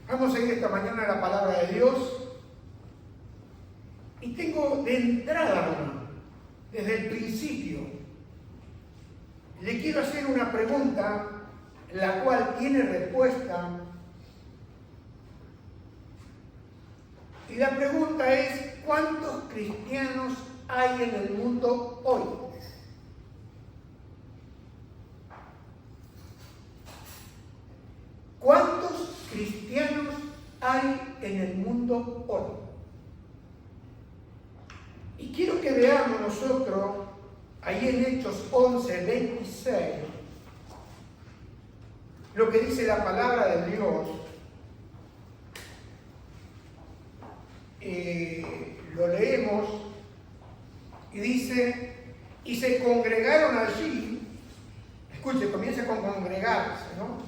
Vamos a ir esta mañana a la palabra de Dios y tengo de entrada, desde el principio, le quiero hacer una pregunta, la cual tiene respuesta. Y la pregunta es, ¿cuántos cristianos hay en el mundo hoy? ¿Cuántos cristianos hay en el mundo hoy? Y quiero que veamos nosotros, ahí en Hechos 11, 26, lo que dice la palabra de Dios. Lo leemos y dice, y se congregaron allí, escuche, comienza con congregarse, ¿no?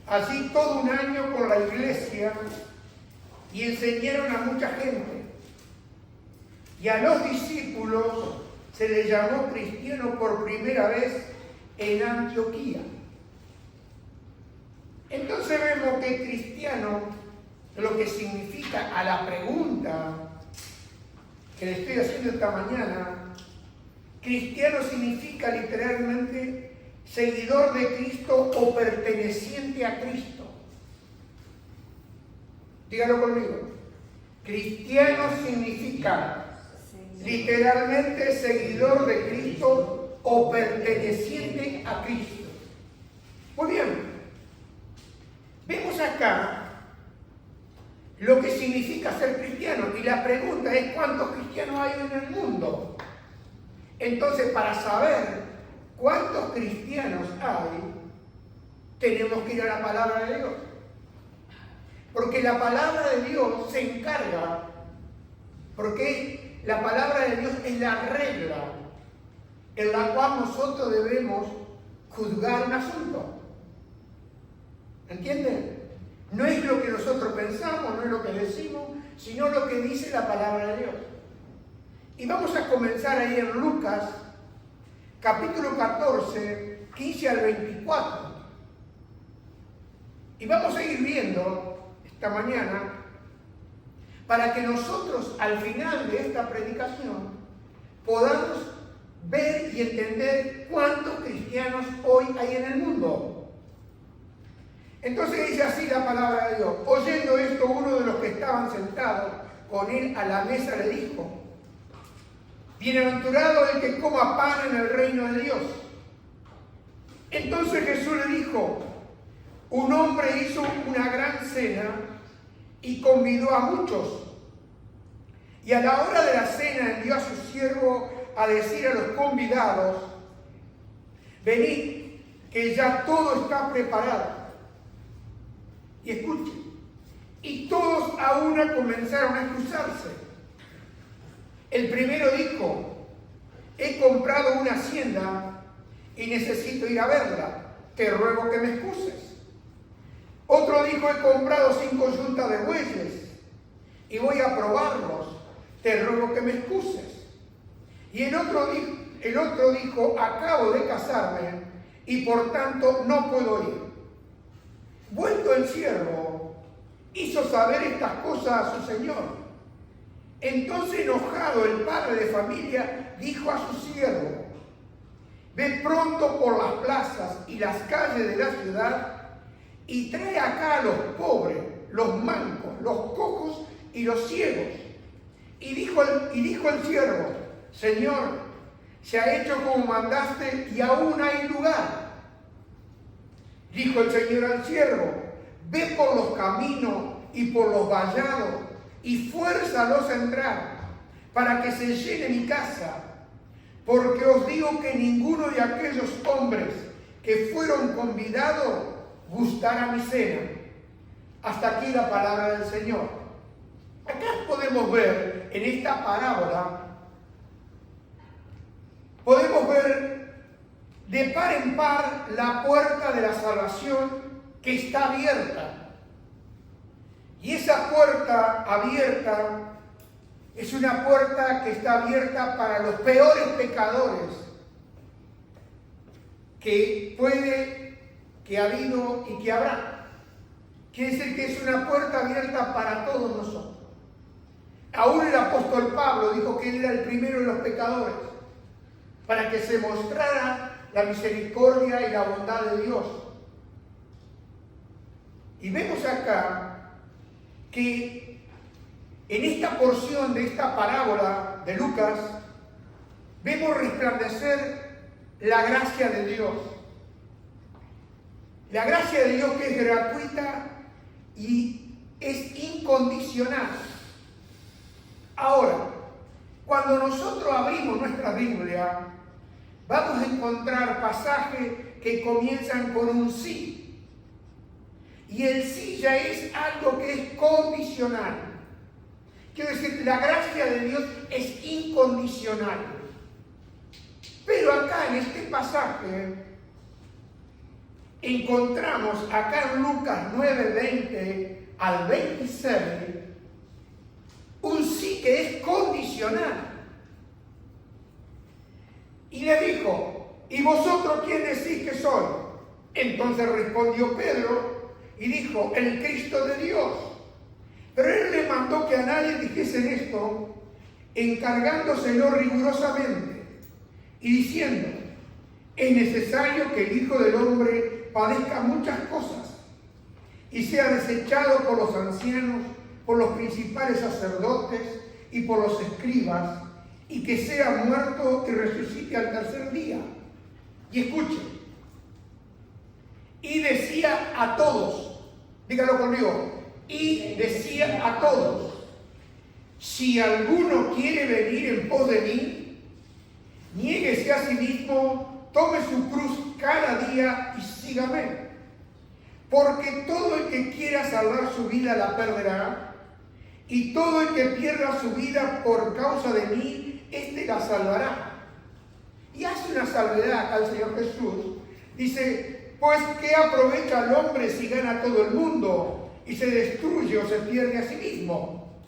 Allí todo un año con la iglesia y enseñaron a mucha gente. Y a los discípulos se les llamó cristianos por primera vez en Antioquía. Entonces vemos que cristiano, lo que significa a la pregunta que le estoy haciendo esta mañana, cristiano significa literalmente seguidor de Cristo o perteneciente a Cristo. Dígalo conmigo. Cristiano significa literalmente seguidor de Cristo o perteneciente a Cristo. Muy bien. Vemos acá lo que significa ser cristiano. Y la pregunta es, ¿cuántos cristianos hay en el mundo? Entonces, para saber cuántos cristianos hay, tenemos que ir a la palabra de Dios. Porque la palabra de Dios se encarga, porque la palabra de Dios es la regla en la cual nosotros debemos juzgar un asunto. ¿Entienden? No es lo que nosotros pensamos, no es lo que decimos, sino lo que dice la palabra de Dios. Y vamos a comenzar ahí en Lucas, capítulo 14, 15 al 24. Y vamos a ir viendo esta mañana, para que nosotros al final de esta predicación podamos ver y entender cuántos cristianos hoy hay en el mundo. Entonces dice así la palabra de Dios. Oyendo esto, uno de los que estaban sentados con él a la mesa le dijo: bienaventurado el que coma pan en el reino de Dios. Entonces Jesús le dijo: un hombre hizo una gran cena y convidó a muchos. Y a la hora de la cena envió a su siervo a decir a los convidados: venid, que ya todo está preparado. Y escuchen, y todos a una comenzaron a excusarse. El primero dijo: he comprado una hacienda y necesito ir a verla, te ruego que me excuses. Otro dijo: he comprado 5 yuntas de bueyes y voy a probarlos, te ruego que me excuses. Y el otro dijo: acabo de casarme y por tanto no puedo ir. Vuelto el siervo, hizo saber estas cosas a su señor. Entonces, enojado, el padre de familia dijo a su siervo: ve pronto por las plazas y las calles de la ciudad y trae acá a los pobres, los mancos, los cojos y los ciegos. Y dijo el siervo: Señor, se ha hecho como mandaste y aún hay lugar. Dijo el Señor al siervo: ve por los caminos y por los vallados y fuérzalos a entrar, para que se llene mi casa. Porque os digo que ninguno de aquellos hombres que fueron convidados gustará mi cena. Hasta aquí la palabra del Señor. Acá podemos ver, en esta parábola, podemos ver de par en par la puerta de la salvación que está abierta. Y esa puerta abierta es una puerta que está abierta para los peores pecadores que ha habido y que habrá. quiere decir que es una puerta abierta para todos nosotros. Aún el apóstol Pablo dijo que él era el primero de los pecadores, para que se mostrara la misericordia y la bondad de Dios. Y vemos acá que en esta porción de esta parábola de Lucas, vemos resplandecer la gracia de Dios. La gracia de Dios que es gratuita y es incondicional. Ahora, cuando nosotros abrimos nuestra Biblia, vamos a encontrar pasajes que comienzan con un sí. Y el sí ya es algo que es condicional. Quiero decir, la gracia de Dios es incondicional. Pero acá en este pasaje encontramos, acá en Lucas 9:20 al 26, un sí que es condicional. Y le dijo: ¿y vosotros quién decís que soy? Entonces respondió Pedro y dijo: el Cristo de Dios. Pero él le mandó que a nadie dijesen esto, encargándoselo rigurosamente y diciendo: es necesario que el Hijo del Hombre padezca muchas cosas y sea desechado por los ancianos, por los principales sacerdotes y por los escribas, y que sea muerto y resucite al tercer día. Y escuchen, y decía a todos, dígalo conmigo, y decía a todos: si alguno quiere venir en pos de mí, niéguese a sí mismo, tome su cruz cada día y sígame. Porque todo el que quiera salvar su vida la perderá, y todo el que pierda su vida por causa de mí, éste la salvará. Y hace una salvedad al Señor Jesús. Dice: pues ¿qué aprovecha el hombre si gana todo el mundo y se destruye o se pierde a sí mismo?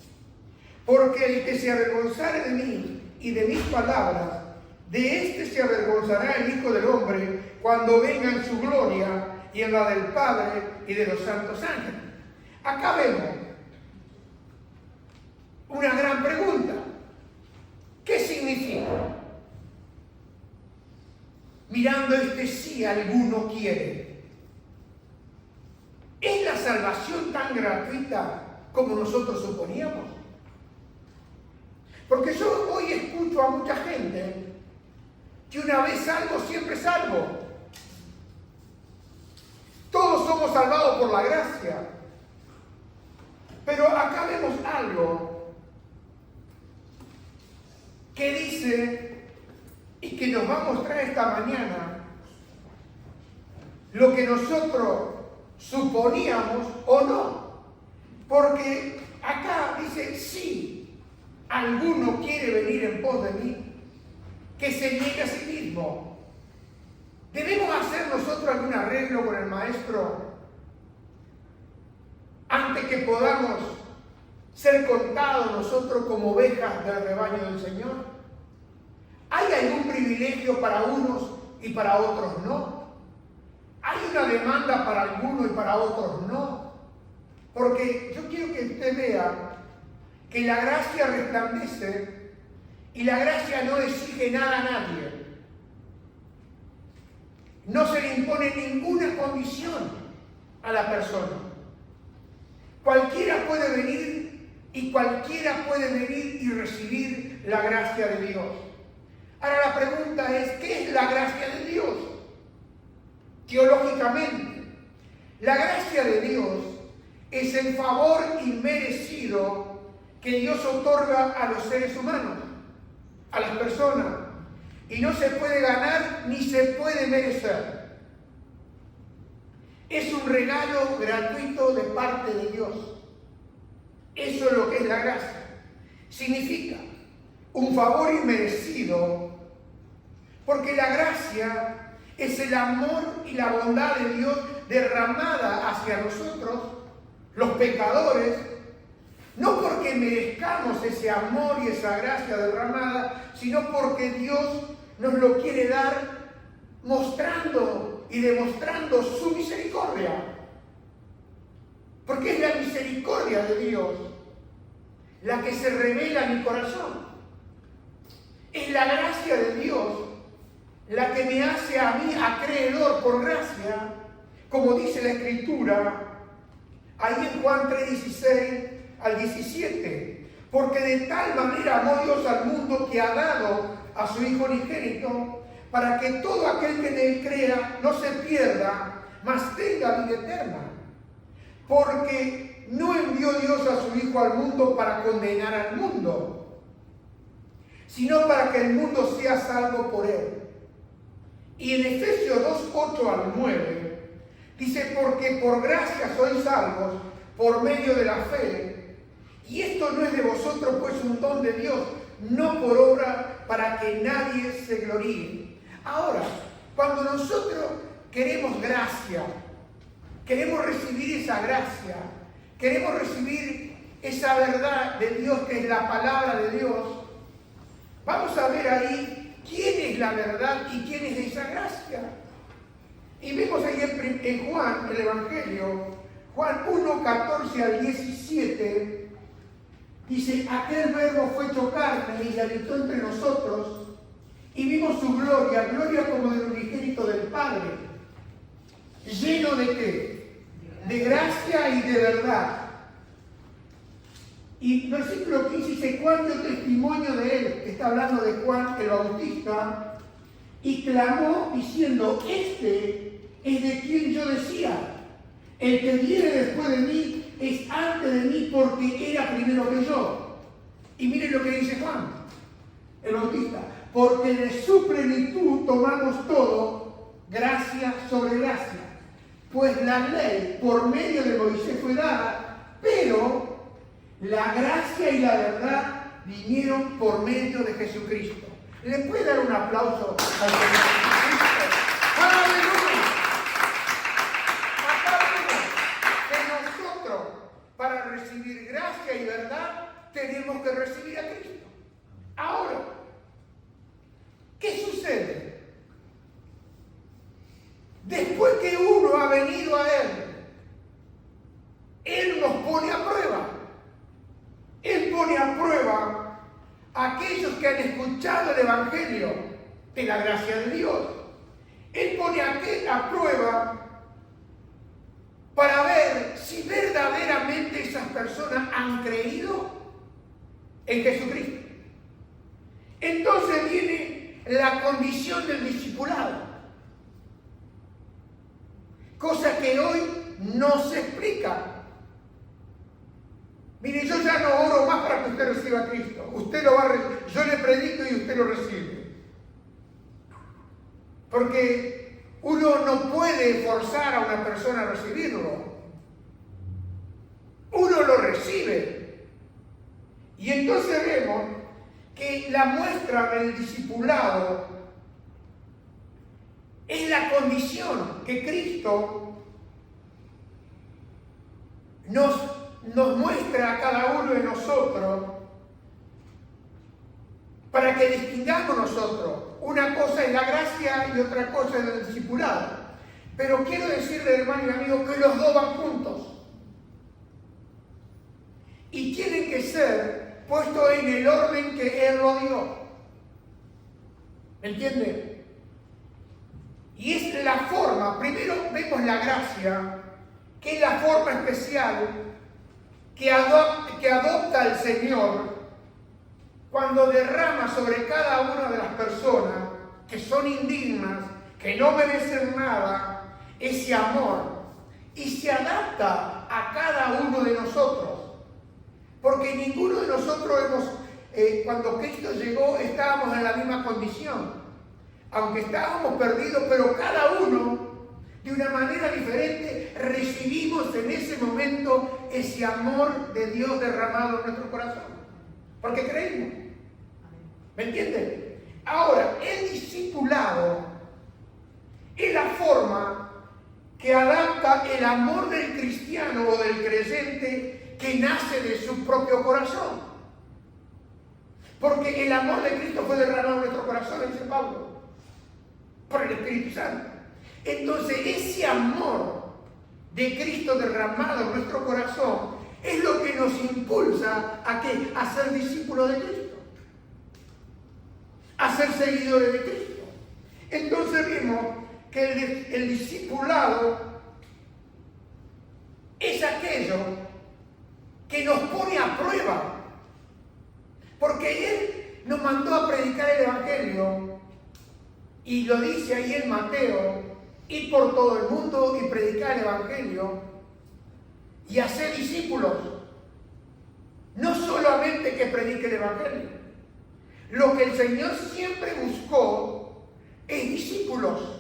Porque el que se avergonzare de mí y de mis palabras, de éste se avergonzará el Hijo del Hombre cuando venga en su gloria y en la del Padre y de los santos ángeles. Acá vemos una gran pregunta. ¿Qué significa? Mirando este sí, alguno quiere. ¿Es la salvación tan gratuita como nosotros suponíamos? Porque yo hoy escucho a mucha gente que una vez salvo, siempre salvo. Todos somos salvados por la gracia. Pero acá vemos algo que dice, y que nos va a mostrar esta mañana, lo que nosotros suponíamos o no. Porque acá dice: si alguno quiere venir en pos de mí, que se niegue a sí mismo. ¿Debemos hacer nosotros algún arreglo con el Maestro antes que podamos ser contados nosotros como ovejas del rebaño del Señor? ¿Hay algún privilegio para unos y para otros no? ¿Hay una demanda para algunos y para otros no? Porque yo quiero que usted vea que la gracia resplandece y la gracia no exige nada a nadie. No se le impone ninguna condición a la persona. Cualquiera puede venir y cualquiera puede venir y recibir la gracia de Dios. Ahora la pregunta es: ¿qué es la gracia de Dios? Teológicamente, la gracia de Dios es el favor inmerecido que Dios otorga a los seres humanos, a las personas, y no se puede ganar ni se puede merecer. Es un regalo gratuito de parte de Dios. Eso es lo que es la gracia. Significa un favor inmerecido, porque la gracia es el amor y la bondad de Dios derramada hacia nosotros, los pecadores, no porque merezcamos ese amor y esa gracia derramada, sino porque Dios nos lo quiere dar mostrando y demostrando su misericordia. Porque es la misericordia de Dios la que se revela en mi corazón. Es la gracia de Dios la que me hace a mí acreedor por gracia, como dice la Escritura, ahí en Juan 3:16 al 17. Porque de tal manera amó Dios al mundo que ha dado a su Hijo unigénito, para que todo aquel que en él crea no se pierda, mas tenga vida eterna. Porque no envió Dios a su Hijo al mundo para condenar al mundo, sino para que el mundo sea salvo por él. Y en Efesios 2:8 al 9, dice, porque por gracia sois salvos por medio de la fe, y esto no es de vosotros, pues un don de Dios, no por obra, para que nadie se gloríe. Ahora, cuando nosotros queremos gracia, queremos recibir esa gracia, queremos recibir esa verdad de Dios que es la palabra de Dios, vamos a ver ahí quién es la verdad y quién es esa gracia. Y vemos ahí en Juan, el Evangelio, Juan 1:14 al 17, dice, aquel verbo fue hecho carne y habitó entre nosotros, y vimos su gloria, gloria como del unigénito del Padre, lleno de ¿qué? De gracia y de verdad. Y versículo 15 dice, Juan dio testimonio de él, está hablando de Juan el Bautista, y clamó diciendo, este es de quien yo decía, el que viene después de mí es antes de mí porque era primero que yo. Y miren lo que dice Juan el Bautista, porque de su plenitud tomamos todo, gracia sobre gracia. Pues la ley por medio de Moisés fue dada, pero la gracia y la verdad vinieron por medio de Jesucristo. ¿Le puede dar un aplauso al Señor Jesucristo? ¡Aleluya! Acá vemos que nosotros, para recibir gracia y verdad, tenemos que recibir a Cristo. Ahora, ¿qué sucede? Después que uno ha venido a Él nos pone a prueba. Él pone a prueba a aquellos que han escuchado el Evangelio de la gracia de Dios. Él pone a prueba para ver si verdaderamente esas personas han creído en Jesucristo. Entonces viene la condición del discipulado, cosa que hoy no se explica. Mire, yo ya no oro más para que usted reciba a Cristo. Usted lo va a recibir. Yo le predico y usted lo recibe. Porque uno no puede forzar a una persona a recibirlo. Uno lo recibe. Y entonces vemos que la muestra del discipulado es la condición que Cristo nos muestra a cada uno de nosotros para que distingamos nosotros. Una cosa es la gracia y otra cosa es el discipulado. Pero quiero decirle, hermano y amigo, que los dos van juntos. Y tienen que ser puestos en el orden que Él lo dio. ¿Me entiende? Y es la forma, primero vemos la gracia, que es la forma especial que adopta el Señor cuando derrama sobre cada una de las personas que son indignas, que no merecen nada, ese amor, y se adapta a cada uno de nosotros. Porque ninguno de nosotros cuando Cristo llegó, estábamos en la misma condición. Aunque estábamos perdidos, pero cada uno, de una manera diferente, recibimos en ese momento ese amor de Dios derramado en nuestro corazón. Porque creímos. ¿Me entienden? Ahora, el discipulado es la forma que adapta el amor del cristiano o del creyente que nace de su propio corazón. Porque el amor de Cristo fue derramado en nuestro corazón, dice Pablo, por el Espíritu Santo. Entonces, ese amor de Cristo derramado en nuestro corazón es lo que nos impulsa ¿a qué? A ser discípulos de Cristo, a ser seguidores de Cristo. Entonces vimos que el discipulado es aquello que nos pone a prueba, porque Él nos mandó a predicar el Evangelio, y lo dice ahí en Mateo: ir por todo el mundo y predicar el Evangelio y hacer discípulos. No solamente que predique el Evangelio, lo que el Señor siempre buscó es discípulos.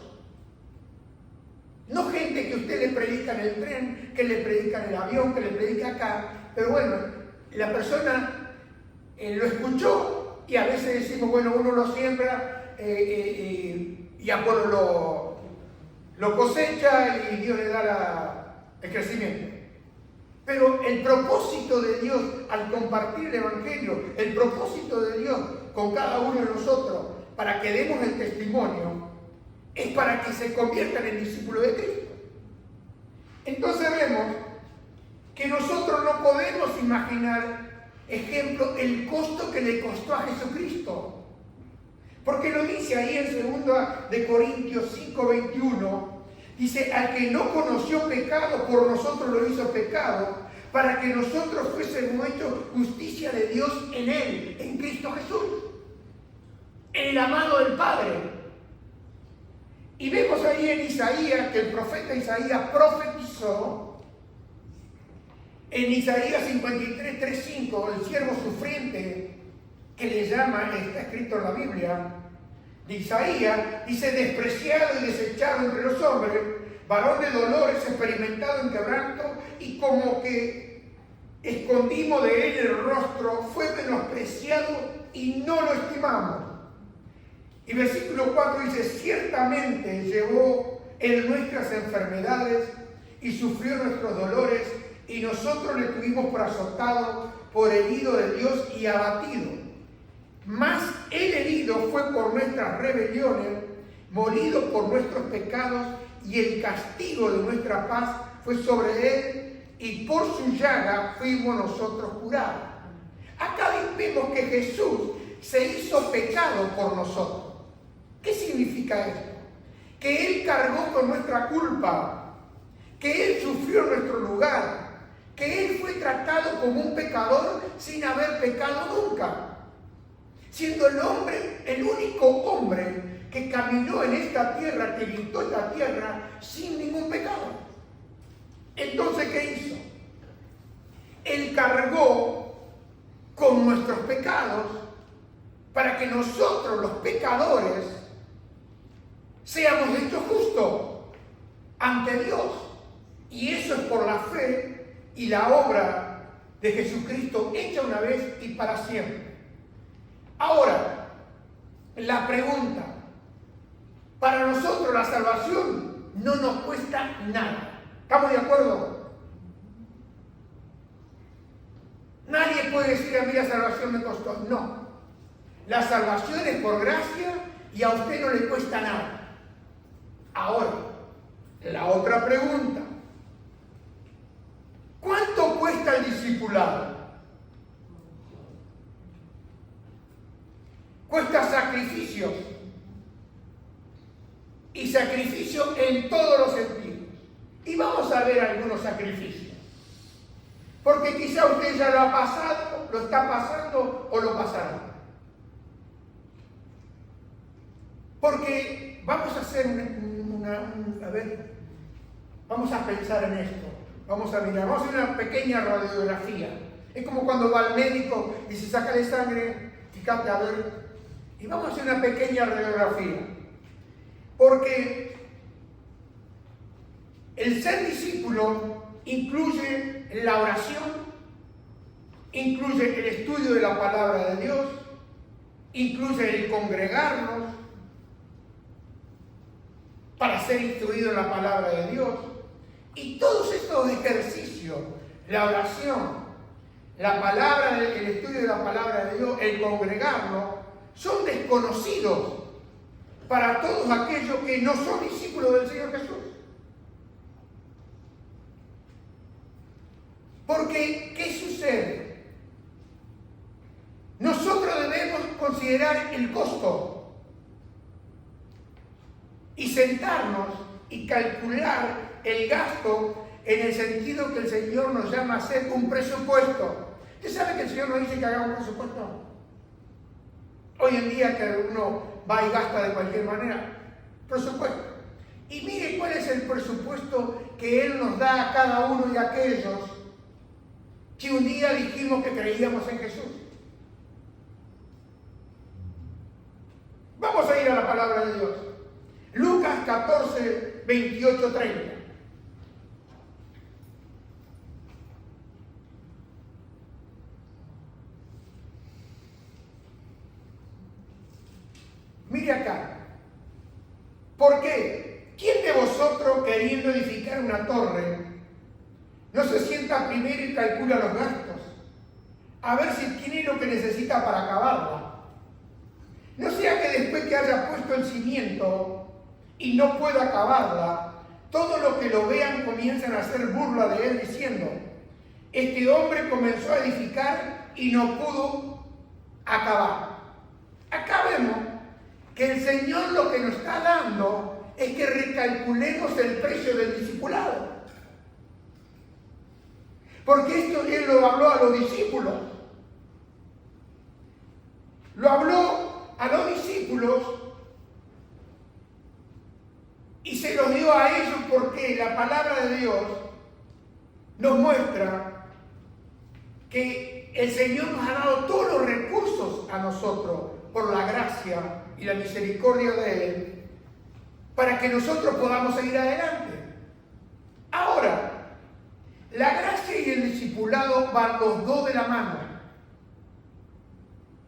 No gente que usted le predica en el tren, que le predica en el avión, que le predica acá. Pero bueno, la persona lo escuchó y a veces decimos, bueno, uno lo siembra y Apolo lo cosecha y Dios le da el crecimiento. Pero el propósito de Dios al compartir el Evangelio, el propósito de Dios con cada uno de nosotros para que demos el testimonio, es para que se conviertan en discípulos de Cristo. Entonces vemos que nosotros no podemos imaginar, ejemplo, el costo que le costó a Jesucristo. Porque lo dice ahí en 2 de Corintios 5:21, dice: al que no conoció pecado, por nosotros lo hizo pecado, para que nosotros fuésemos hechos justicia de Dios en Él, en Cristo Jesús, en el amado del Padre. Y vemos ahí en Isaías, que el profeta Isaías profetizó, en Isaías 53:3-5, el siervo sufriente, que le llama, está escrito en la Biblia, de Isaías, dice: despreciado y desechado entre los hombres, varón de dolores, experimentado en quebranto, y como que escondimos de él el rostro, fue menospreciado y no lo estimamos. Y versículo 4 dice: ciertamente llevó él nuestras enfermedades y sufrió nuestros dolores, y nosotros le tuvimos por azotado, por herido de Dios y abatido. Mas el herido fue por nuestras rebeliones, molido por nuestros pecados, y el castigo de nuestra paz fue sobre él, y por su llaga fuimos nosotros curados. Acá vemos que Jesús se hizo pecado por nosotros. ¿Qué significa esto? Que Él cargó con nuestra culpa, que Él sufrió en nuestro lugar, que Él fue tratado como un pecador sin haber pecado nunca, siendo el hombre, el único hombre que caminó en esta tierra, que habitó esta tierra sin ningún pecado. Entonces, ¿qué hizo? Él cargó con nuestros pecados para que nosotros, los pecadores, seamos hechos justos ante Dios. Y eso es por la fe y la obra de Jesucristo hecha una vez y para siempre. Ahora, la pregunta: para nosotros la salvación no nos cuesta nada. ¿Estamos de acuerdo? Nadie puede decir: a mí la salvación me costó. No. La salvación es por gracia y a usted no le cuesta nada. Ahora, la otra pregunta: ¿cuánto cuesta el discipulado? Cuesta sacrificios, y sacrificio en todos los sentidos. Y vamos a ver algunos sacrificios, porque quizá usted ya lo ha pasado, lo está pasando o lo pasará. Porque vamos a hacer vamos a pensar en esto, vamos a mirar, vamos a hacer una pequeña radiografía. Es como cuando va al médico y se saca de sangre, fíjate a ver, y vamos a hacer una pequeña radiografía. Porque el ser discípulo incluye la oración, incluye el estudio de la palabra de Dios, incluye el congregarnos para ser instruido en la palabra de Dios. Y todos estos ejercicios, la oración, la palabra, el estudio de la palabra de Dios, el congregarnos, son desconocidos para todos aquellos que no son discípulos del Señor Jesús. Porque, ¿qué sucede? Nosotros debemos considerar el costo y sentarnos y calcular el gasto en el sentido que el Señor nos llama a hacer un presupuesto. ¿Usted sabe que el Señor nos dice que hagamos un presupuesto? Hoy en día que uno va y gasta de cualquier manera. Presupuesto. Y mire cuál es el presupuesto que Él nos da a cada uno de aquellos que un día dijimos que creíamos en Jesús. Vamos a ir a la palabra de Dios. Lucas 14, 28, 30. Mire acá. ¿Por qué? ¿Quién de vosotros, queriendo edificar una torre, no se sienta primero y calcula los gastos? A ver si tiene lo que necesita para acabarla. No sea que después que haya puesto el cimiento y no pueda acabarla, todos los que lo vean comienzan a hacer burla de él diciendo: este hombre comenzó a edificar y no pudo acabar. Acá vemos que el Señor lo que nos está dando es que recalculemos el precio del discipulado. Porque esto Él lo habló a los discípulos. Lo habló a los discípulos y se los dio a ellos porque la palabra de Dios nos muestra que el Señor nos ha dado todos los recursos a nosotros por la gracia y la misericordia de Él para que nosotros podamos seguir adelante. Ahora, la gracia y el discipulado van los dos de la mano,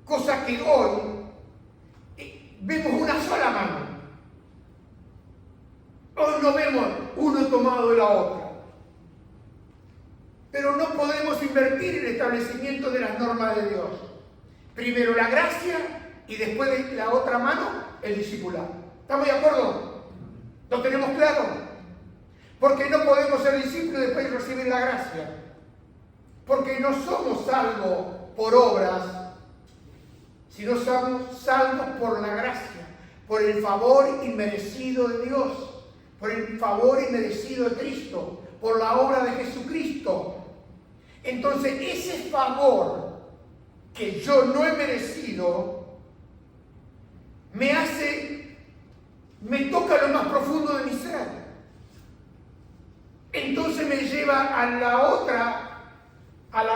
cosa que hoy vemos una sola mano. Hoy no vemos uno tomado de la otra. Pero no podemos invertir en el establecimiento de las normas de Dios. Primero la gracia y después de la otra mano el discipulado. ¿Estamos de acuerdo? ¿Lo tenemos claro? Porque no podemos ser discípulos y después recibir la gracia. Porque no somos salvos por obras, sino somos salvos por la gracia, por el favor inmerecido de Dios, por el favor inmerecido de Cristo, por la obra de Jesucristo. Entonces, ese favor que yo no he merecido, me toca lo más profundo de mi ser. Entonces me lleva a la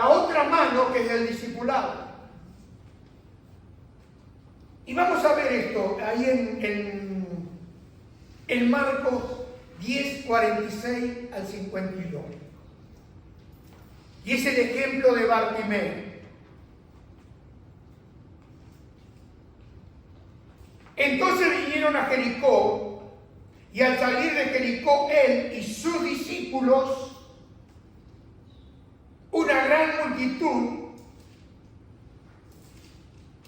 otra mano, que es el discipulado. Y vamos a ver esto ahí en Marcos 10, 46 al 52. Y es el ejemplo de Bartimeo. Entonces vinieron a Jericó, y al salir de Jericó él y sus discípulos, una gran multitud,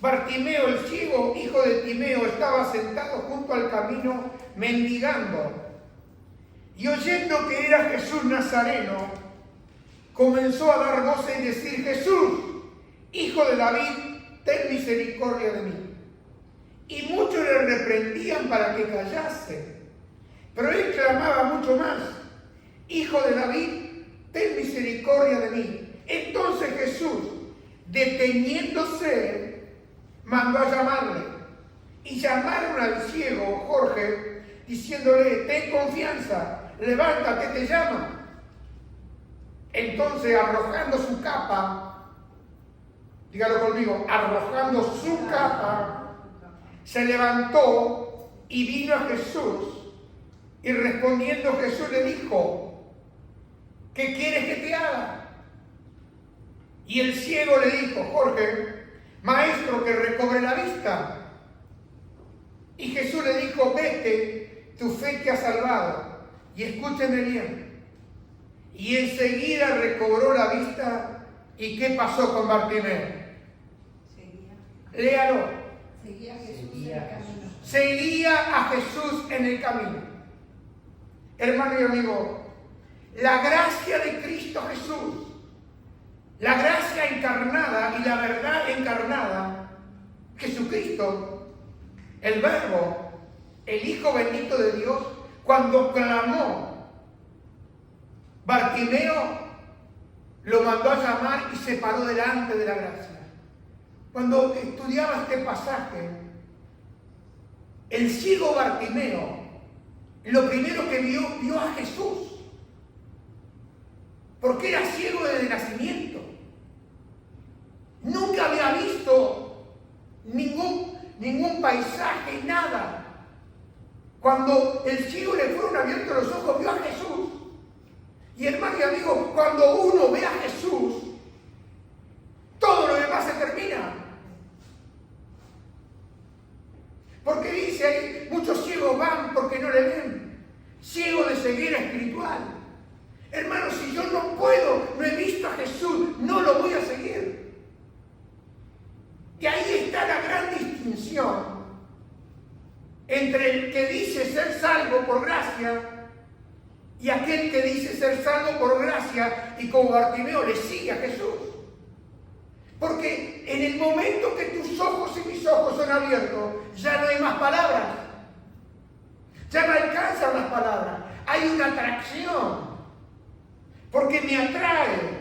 Bartimeo el ciego, hijo de Timeo, estaba sentado junto al camino mendigando, y oyendo que era Jesús Nazareno, comenzó a dar voces y decir: Jesús, hijo de David, ten misericordia de mí. Y muchos le reprendían para que callase. Pero él clamaba mucho más: Hijo de David, ten misericordia de mí. Entonces Jesús, deteniéndose, mandó a llamarle. Y llamaron al ciego Jorge, diciéndole: ten confianza, levántate, te llama. Entonces, arrojando su capa, dígalo conmigo, arrojando su capa, se levantó y vino a Jesús. Y respondiendo Jesús le dijo: ¿qué quieres que te haga? Y el ciego le dijo: Jorge, maestro, que recobre la vista. Y Jesús le dijo: vete, tu fe te ha salvado. Y escúchenme bien. Y enseguida recobró la vista. ¿Y qué pasó con Bartimeo? Léalo. Seguía a Jesús en el camino. Seguía a Jesús en el camino. Hermano y amigo, la gracia de Cristo Jesús encarnada y la verdad encarnada, Jesucristo, el Verbo, el Hijo bendito de Dios, cuando clamó, Bartimeo lo mandó a llamar y se paró delante de la gracia. Cuando estudiaba este pasaje, el ciego Bartimeo, lo primero que vio a Jesús, porque era ciego desde nacimiento. Nunca había visto ningún paisaje, nada. Cuando el ciego le fueron abiertos los ojos, vio a Jesús. Y hermano y amigo, cuando uno ve a Jesús, todo lo demás se termina. Porque dice ahí, muchos ciegos van porque no le ven. Ciego de ceguera espiritual. Hermano, si yo no he visto a Jesús, no lo voy a seguir. Y ahí está la gran distinción entre el que dice ser salvo por gracia y aquel que dice ser salvo por gracia y como Bartimeo le sigue a Jesús. Porque en el momento que tus ojos y mis ojos son abiertos, ya no hay más palabras. Ya no alcanzan las palabras. Hay una atracción. Porque me atrae.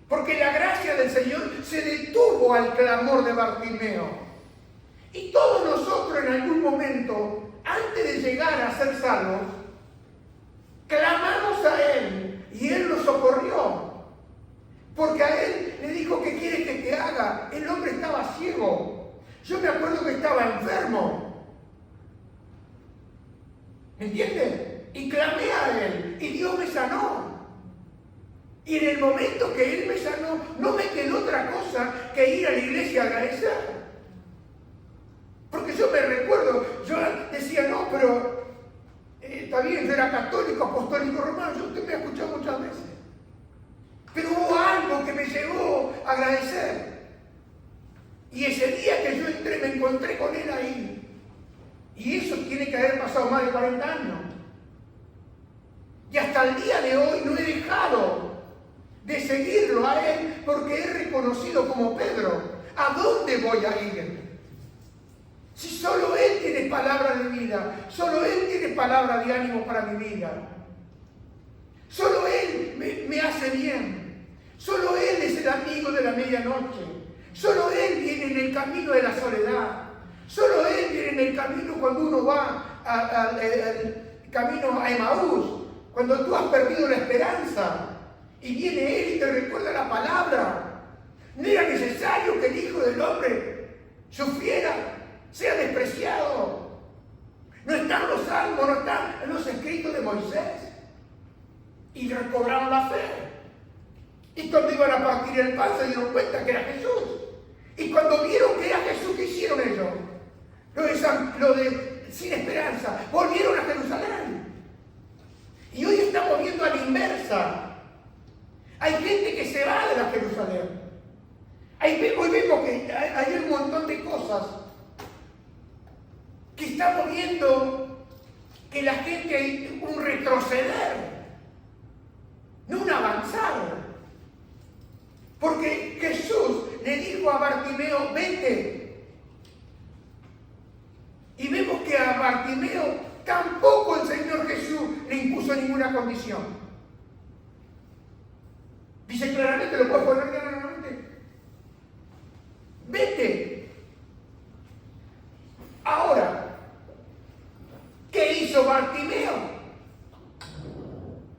Porque la gracia del Señor se detuvo al clamor de Bartimeo. Y todos nosotros en algún momento, antes de llegar a ser salvos, clamamos a Él y Él nos socorrió. Porque a Él le dijo, ¿qué quiere que te haga? El hombre estaba ciego. Yo me acuerdo que estaba enfermo. ¿Me entienden? Y clamé a Él y Dios me sanó. Y en el momento que Él me sanó, no me quedó otra cosa que ir a la iglesia a agradecer. Porque yo me recuerdo, yo decía, no, pero está bien, yo era católico, apostólico romano, yo usted me ha escuchado muchas veces. Pero hubo algo que me llevó a agradecer. Y ese día que yo entré, me encontré con Él ahí. Y eso tiene que haber pasado más de 40 años. Y hasta el día de hoy no he dejado de seguirlo a Él porque he reconocido como Pedro, ¿a dónde voy a ir? Si solo Él tiene palabra de vida, solo Él tiene palabra de ánimo para mi vida. Solo Él me hace bien. Solo Él es el amigo de la medianoche. Solo Él viene en el camino de la soledad. Solo Él viene en el camino cuando uno va al camino a Emaús, cuando tú has perdido la esperanza. Y viene Él y te recuerda la palabra. No era necesario que el Hijo del Hombre sufriera, sea despreciado. No están los salmos, no están en los escritos de Moisés. Y recobraron la fe. Y cuando iban a partir el pan se dieron cuenta que era Jesús. Y cuando vieron que era Jesús, ¿qué hicieron ellos? Lo de sin esperanza, volvieron a Jerusalén. Y hoy estamos viendo a la inversa. Hay gente que se va de la Jerusalén. Hoy vemos que hay un montón de cosas que estamos viendo que la gente hay un retroceder, no un avanzar. Porque Jesús le dijo a Bartimeo, vete. Y vemos que a Bartimeo tampoco el Señor Jesús le impuso ninguna condición. Dice claramente, lo puedo poner claramente. Vete. Ahora, ¿qué hizo Bartimeo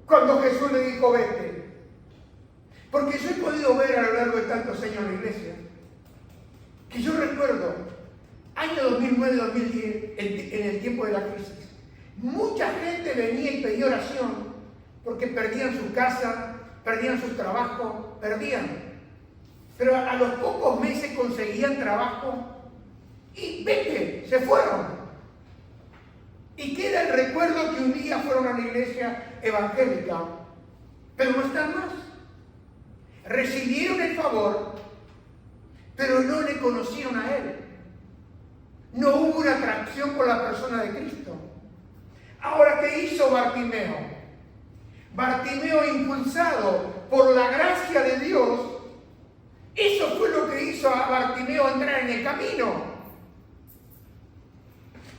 cuando Jesús le dijo vete? Porque yo he podido ver a lo largo de tantos años en la iglesia que yo recuerdo, año 2009-2010, en el tiempo de la crisis, mucha gente venía y pedía oración porque perdían su casa, perdían sus trabajos, perdían. Pero a los pocos meses conseguían trabajo y vete, se fueron. Y queda el recuerdo que un día fueron a la iglesia evangélica, pero no están más. Recibieron el favor, pero no le conocieron a Él. No hubo una atracción por la persona de Cristo. Ahora, ¿qué hizo Bartimeo? Bartimeo, impulsado por la gracia de Dios, permitió entrar en el camino.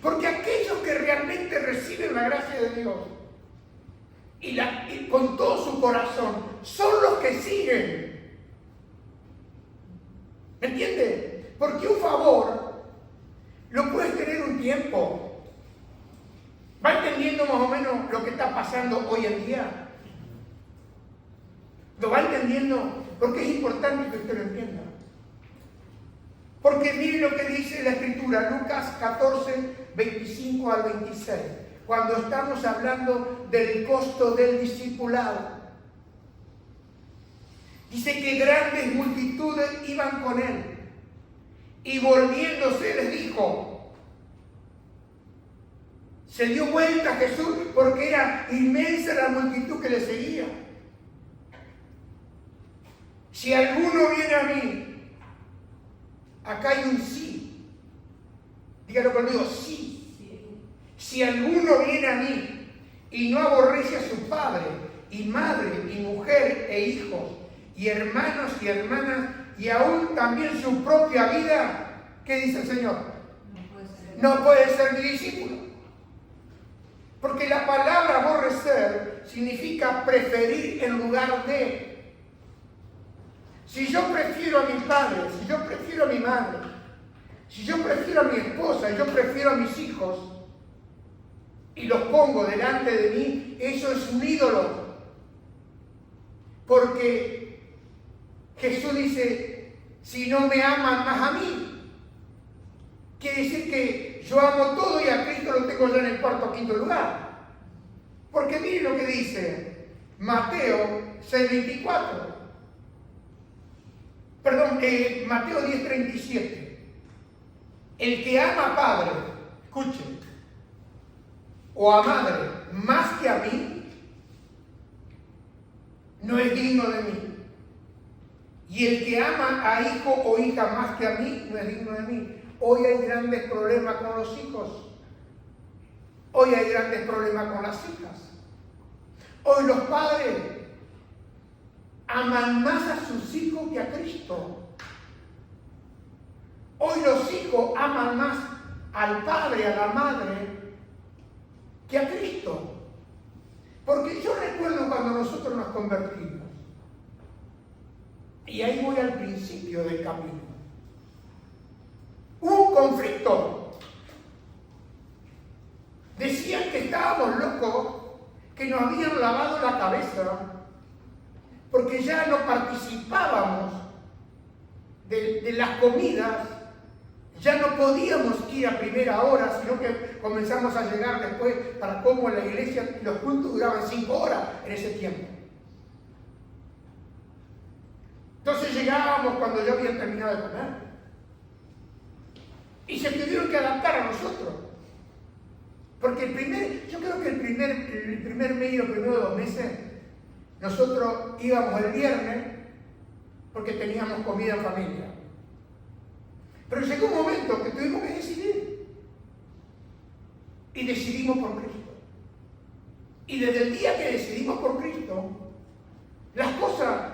Porque aquellos que realmente reciben la gracia de Dios y con todo su corazón son los que siguen. ¿Me entiendes? Porque un favor lo puedes tener un tiempo. ¿Va entendiendo más o menos lo que está pasando hoy en día? ¿Lo va entendiendo? Porque es importante que usted lo entienda. Porque miren lo que dice la Escritura, Lucas 14, 25 al 26, cuando estamos hablando del costo del discipulado. Dice que grandes multitudes iban con él, y volviéndose les dijo, se dio vuelta Jesús porque era inmensa la multitud que le seguía. Si alguno viene a mí, acá hay un sí. Dígalo conmigo, sí. Si alguno viene a mí y no aborrece a su padre y madre y mujer e hijos y hermanos y hermanas y aún también su propia vida, ¿qué dice el Señor? No puede ser mi discípulo. Porque la palabra aborrecer significa preferir en lugar de. Si yo prefiero a mi padre, si yo prefiero a mi madre, si yo prefiero a mi esposa, yo prefiero a mis hijos y los pongo delante de mí, eso es un ídolo. Porque Jesús dice, si no me aman más a mí, quiere decir que yo amo todo y a Cristo lo tengo ya en el cuarto o quinto lugar. Porque miren lo que dice Mateo 6:24. Perdón, Mateo 10:37. El que ama a padre, escuchen, o a madre más que a mí, no es digno de mí. Y el que ama a hijo o hija más que a mí, no es digno de mí. Hoy hay grandes problemas con los hijos. Hoy hay grandes problemas con las hijas. Hoy los padres aman más a sus hijos que a Cristo. Hoy los hijos aman más al padre, a la madre, que a Cristo. Porque yo recuerdo cuando nosotros nos convertimos, y ahí voy al principio del camino, hubo un conflicto. Decían que estábamos locos, que nos habían lavado la cabeza, porque ya no participábamos de las comidas, ya no podíamos ir a primera hora, sino que comenzamos a llegar después para cómo en la iglesia los cultos duraban 5 horas en ese tiempo. Entonces llegábamos cuando ya habían terminado de comer. Y se tuvieron que adaptar a nosotros. Porque yo creo que el primer mes y los primeros 2 meses, nosotros íbamos el viernes porque teníamos comida en familia. Pero llegó un momento que tuvimos que decidir. Y decidimos por Cristo. Y desde el día que decidimos por Cristo, las cosas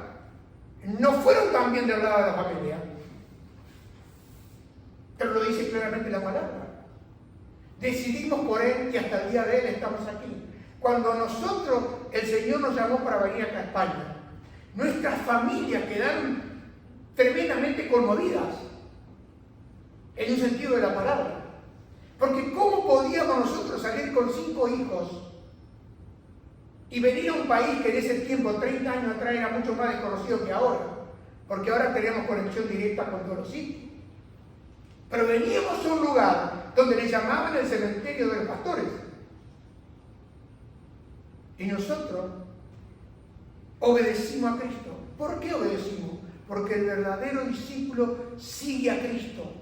no fueron tan bien del lado de la familia. Pero lo dice claramente la palabra. Decidimos por Él y hasta el día de Él estamos aquí. Cuando nosotros, el Señor nos llamó para venir acá a España, nuestras familias quedaron tremendamente conmovidas, en un sentido de la palabra. Porque ¿cómo podíamos nosotros salir con 5 hijos y venir a un país que en ese tiempo, 30 años atrás, era mucho más desconocido que ahora? Porque ahora tenemos conexión directa con todos los sitios. Pero veníamos a un lugar donde le llamaban el cementerio de los pastores. Y nosotros obedecimos a Cristo. ¿Por qué obedecimos? Porque el verdadero discípulo sigue a Cristo.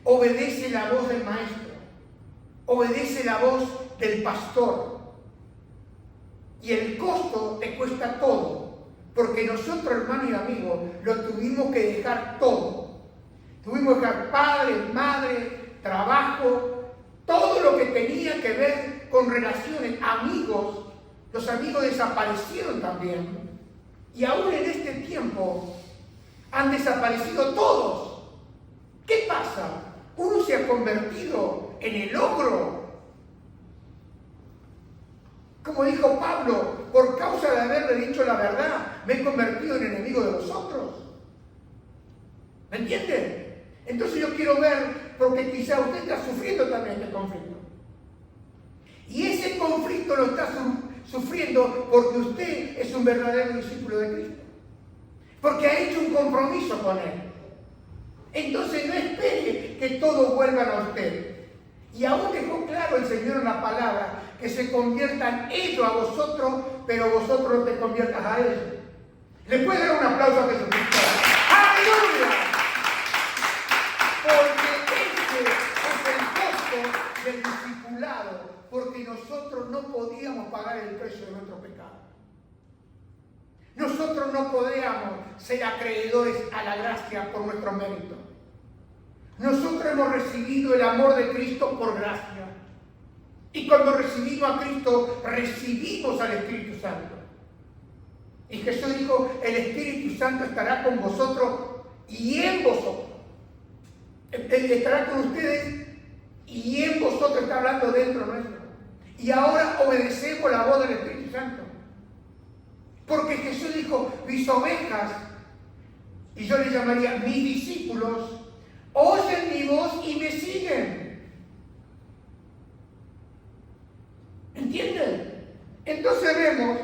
Obedece la voz del maestro. Obedece la voz del pastor. Y el costo te cuesta todo. Porque nosotros, hermanos y amigos, lo tuvimos que dejar todo. Tuvimos que dejar padre, madre, trabajo, todo lo que tenía que ver con relaciones, amigos. Los amigos desaparecieron también. Y aún en este tiempo han desaparecido todos. ¿Qué pasa? Uno se ha convertido en el ogro. Como dijo Pablo, por causa de haberle dicho la verdad, me he convertido en enemigo de vosotros. ¿Me entienden? Entonces yo quiero ver, porque quizá usted está sufriendo también este conflicto. Y ese conflicto lo está sufriendo porque usted es un verdadero discípulo de Cristo. Porque ha hecho un compromiso con Él. Entonces no espere que todos vuelvan a usted. Y aún dejó claro el Señor en la palabra que se conviertan ellos a vosotros, pero vosotros no te conviertas a ellos. ¿Le puede dar un aplauso a Jesucristo? ¡Aleluya! Porque ese es el costo del discipulado, porque nosotros no podíamos pagar el precio de nuestro pecado. Nosotros no podíamos ser acreedores a la gracia por nuestro mérito. Nosotros hemos recibido el amor de Cristo por gracia. Y cuando recibimos a Cristo, recibimos al Espíritu Santo. Y Jesús dijo, el Espíritu Santo estará con vosotros y en vosotros. Él estará con ustedes y en vosotros, está hablando dentro nuestro. Y ahora obedecemos la voz del Espíritu Santo. Porque Jesús dijo, mis ovejas, y yo les llamaría mis discípulos, oyen mi voz y me siguen. ¿Entienden? Entonces vemos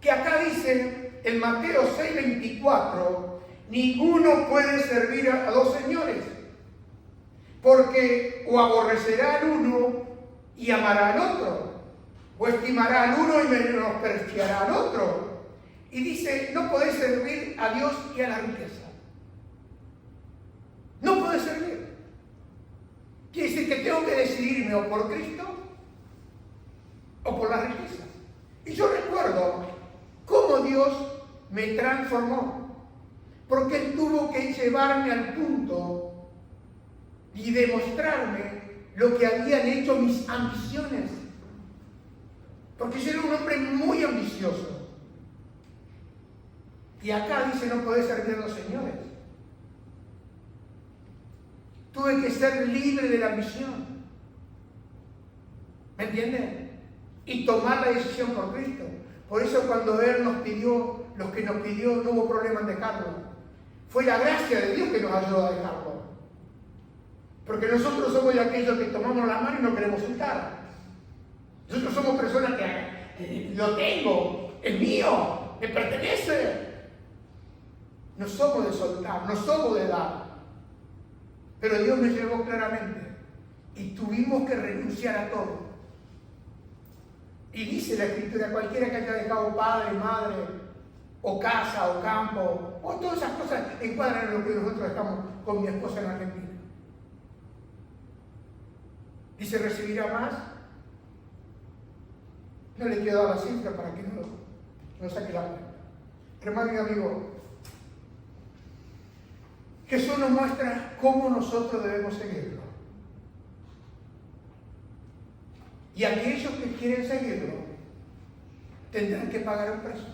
que acá dice en Mateo 6:24, ninguno puede servir a dos señores, porque o aborrecerá al uno y amará al otro, o estimará al uno y menospreciará al otro. Y dice, no podés servir a Dios y a la riqueza. No podés servir. Quiere decir que tengo que decidirme o por Cristo o por las riquezas. Y yo recuerdo cómo Dios me transformó, porque Él tuvo que llevarme al punto y demostrarme lo que habían hecho mis ambiciones. Porque yo era un hombre muy ambicioso. Y acá dice, no podés servir a los señores. Tuve que ser libre de la ambición. ¿Me entienden? Y tomar la decisión por Cristo. Por eso cuando Él nos pidió, los que nos pidió, no hubo problema en dejarlo. Fue la gracia de Dios que nos ayudó a dejarlo. Porque nosotros somos de aquellos que tomamos la mano y no queremos soltar. Nosotros somos personas que lo tengo, es mío, me pertenece. No somos de soltar, no somos de dar. Pero Dios me llevó claramente y tuvimos que renunciar a todo. Y dice la Escritura, cualquiera que haya dejado padre, madre, o casa, o campo, o todas esas cosas encuadran en lo que nosotros estamos con mi esposa en Argentina. Dice, ¿recibirá más? No le quiero dar la cifra para que no saque la cuenta. Hermano y amigo, Jesús nos muestra cómo nosotros debemos seguirlo. Y aquellos que quieren seguirlo tendrán que pagar un precio.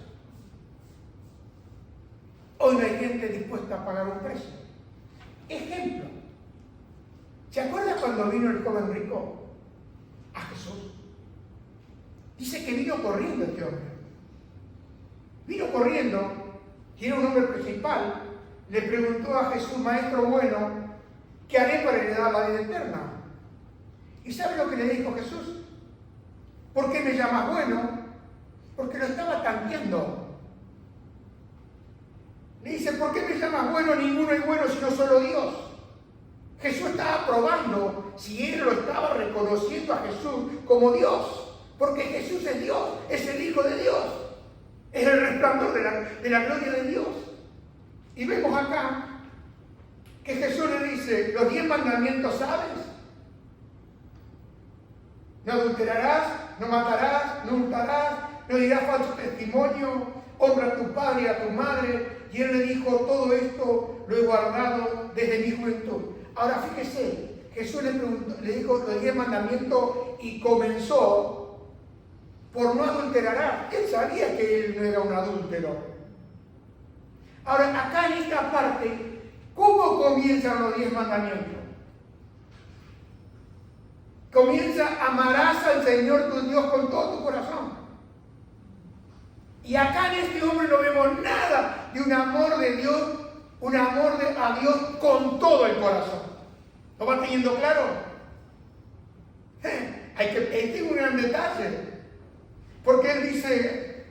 Hoy no hay gente dispuesta a pagar un precio. Ejemplo. ¿Se acuerda cuando vino el joven rico a Jesús? Dice que vino corriendo este hombre. Vino corriendo, y era un hombre principal. Le preguntó a Jesús, maestro bueno, ¿qué haré para heredar la vida eterna? ¿Y sabe lo que le dijo Jesús? ¿Por qué me llamas bueno? Porque lo estaba tanteando. Le dice, ¿por qué me llamas bueno? Ninguno es bueno sino solo Dios. Jesús estaba probando si él lo estaba reconociendo a Jesús como Dios. Porque Jesús es Dios, es el Hijo de Dios. Es el resplandor de la gloria de Dios. Y vemos acá que Jesús le dice, los 10 mandamientos, ¿sabes? No adulterarás, no matarás, no hurtarás, no dirás falso testimonio, honra a tu padre y a tu madre. Y él le dijo, todo esto lo he guardado desde mi juventud. Ahora fíjese, Jesús le dijo los 10 mandamientos y comenzó por no adulterarás. Él sabía que él no era un adúltero. Ahora, acá en esta parte, ¿Cómo comienzan los 10 mandamientos? Comienza: amarás al Señor tu Dios con todo tu corazón. Y acá en este hombre no vemos nada de un amor de Dios, un amor a Dios con todo el corazón. ¿Lo van teniendo claro? Este es un gran detalle. Porque él dice: